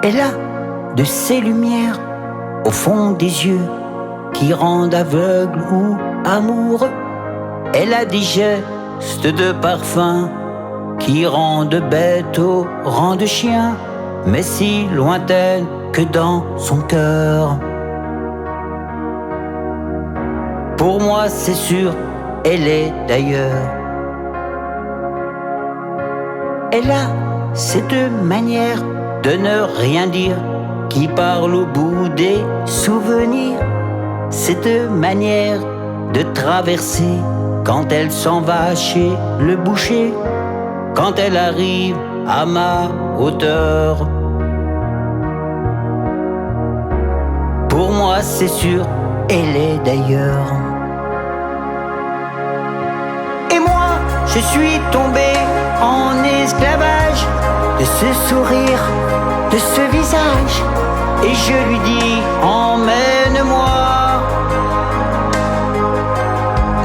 Elle a de ces lumières au fond des yeux qui rendent aveugle ou amoureux. Elle a des gestes de parfum qui rendent bête au rang de chien, mais si lointaine que dans son cœur. Pour moi c'est sûr, elle est d'ailleurs. Elle a cette manière de ne rien dire qui parle au bout des souvenirs. Cette manière de traverser quand elle s'en va chez le boucher, quand elle arrive à ma hauteur. Pour moi c'est sûr, elle est d'ailleurs. Et moi je suis tombé en esclavage de ce sourire, de ce visage, et je lui dis emmène-moi.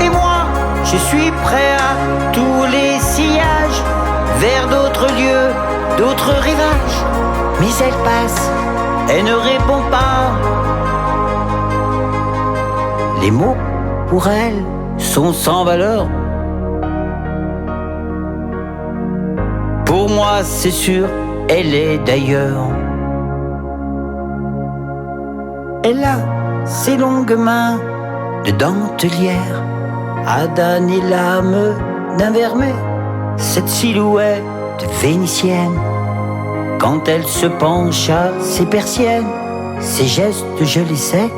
Et moi je suis prêt à tous les sillages, vers d'autres lieux, d'autres rivages. Mais elle passe, elle ne répond pas. Les mots pour elle sont sans valeur. Pour moi c'est sûr, elle est d'ailleurs. Elle a ses longues mains de dentelière à damner l'âme d'un vermeil. Cette silhouette vénitienne, quand elle se penche à ses persiennes, ses gestes je les sais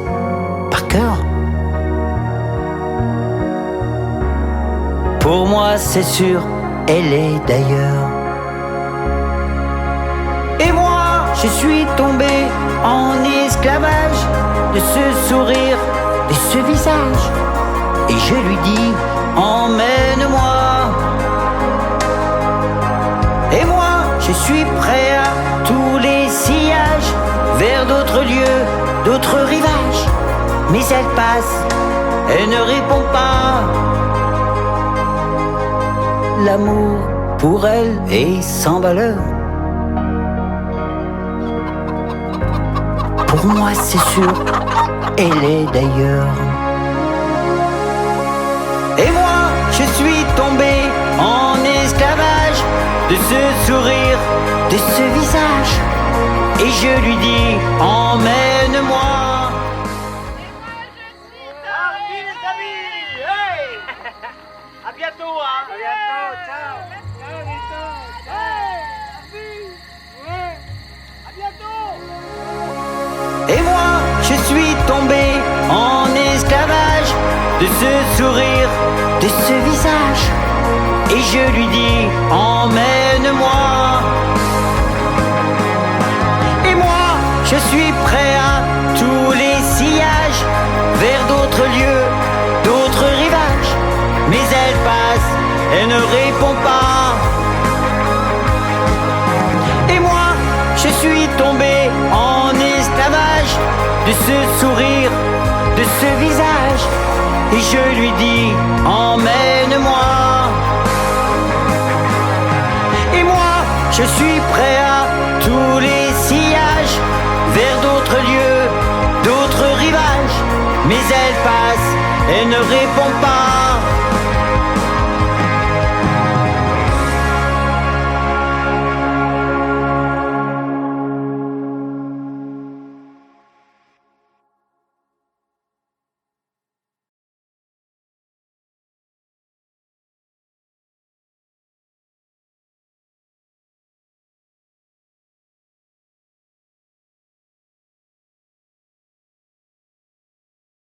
par cœur. Pour moi c'est sûr, elle est d'ailleurs. Et moi je suis tombé en esclavage de ce sourire, de ce visage, et je lui dis emmène-moi. Et moi je suis prêt à tous les sillages, vers d'autres lieux, d'autres rivages. Mais elle passe, elle ne répond pas. L'amour pour elle est sans valeur. Pour moi c'est sûr, elle est d'ailleurs. Et moi je suis tombé en esclavage de ce sourire, de ce visage, et je lui dis emmène-moi. À bientôt, hein. À bientôt, ciao. Ciao, Lito. À bientôt. Et moi je suis tombé en esclavage de ce sourire, de ce visage, et je lui dis emmène-moi. Et moi je suis prêt à tous les sillages, vers d'autres lieux, d'autres rivages. Mais elle passe, elle ne répond pas. Et moi je suis tombé en esclavage de ce sourire, de ce visage, et je lui dis emmène-moi. Et moi je suis prêt à tous les sillages, vers d'autres lieux, d'autres rivages. Mais elle passe, elle ne répond pas.